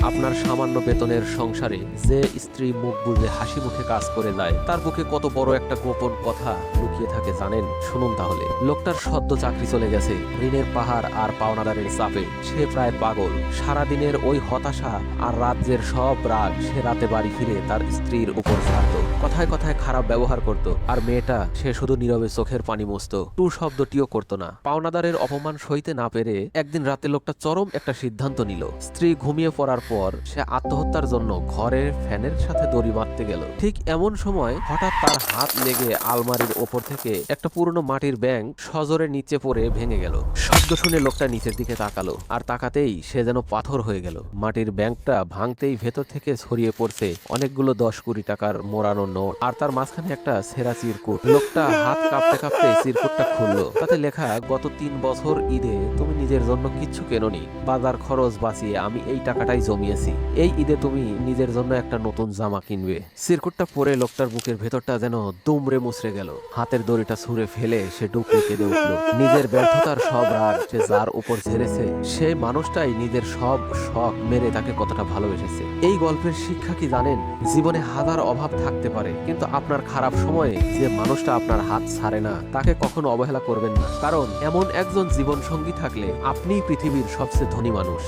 আপনার সামান্য বেতনের সংসারে যে স্ত্রী মুখ বুজে হাসি মুখে কাজ করে যায়, তার বুকে কত বড় একটা গোপন কথা লুকিয়ে থাকে জানেন? শুনুন তাহলে। লোকটার সদ্য চাকরি চলে গেছে, ঋণের পাহাড় আর পাওনাদারের চাপে সে প্রায় পাগল। সারাদিনের ওই হতাশা আর রাজ্যের সব রাগ সে রাতে বাড়ি ফিরে তার স্ত্রীর উপর ছাড়ত, কথায় কথায় খারাপ ব্যবহার করত। আর মেয়েটা, সে শুধু নীরবে চোখের পানি মুছত, টু শব্দটিও করতো না। পাওনাদারের অপমান সইতে না পেরে একদিন রাতে লোকটা চরম একটা সিদ্ধান্ত নিল। স্ত্রী ঘুমিয়ে পড়ার পর সে আত্মহত্যার জন্য ঘরের ফ্যানের সাথে দড়ি বাঁধতে গেল। ঠিক এমন সময় হঠাৎ তার হাত লেগে আলমারির ওপর থেকে একটা পুরনো মাটির ব্যাঙ সজোরে নিচে পড়ে ভেঙে গেল। শব্দ শুনে লোকটা নিচের দিকে তাকালো, আর তাকাতেই সে যেন পাথর হয়ে গেল। মাটির ব্যাঙটা ভাঙতেই ভেতর থেকে ছড়িয়ে পড়ছে অনেকগুলো 10-20 টাকার মোড়ানো নোট, আর তার মাঝখানে একটা ছেঁড়া চিরকুট। লোকটা হাত কাঁপতে কাঁপতে চিরকুটটা খুললো। তাতে লেখা, গত 3 বছর ঈদে তুমি নিজের জন্য কিচ্ছু কেননি, বাজার খরচ বাঁচিয়ে আমি এই টাকাটাই জমিয়েছি। এই ঈদে তুমি নিজের জন্য একটা নতুন জামা কিনবে। চিরকুটটা পরে লোকটার বুকের ভেতরটা যেন দুমড়ে মুচড়ে গেল। হাতের দড়িটা ছুঁড়ে ফেলে সে ডুকরে কেঁদে উঠল। নিজের ব্যর্থতার সব রাগ সে যার উপর ঝেড়েছে, সেই মানুষটাই নিজের সব শখ মেরে তাকে কতটা ভালোবেসেছে। এই গল্পের শিক্ষা কি জানেন? জীবনে হাজার অভাব থাকতে পারে, কিন্তু আপনার খারাপ সময়ে যে মানুষটা আপনার হাত ছাড়ে না, তাকে কখনো অবহেলা করবেন না। কারণ এমন একজন জীবন সঙ্গী থাকলে আপনিই পৃথিবীর সবচেয়ে ধনী মানুষ।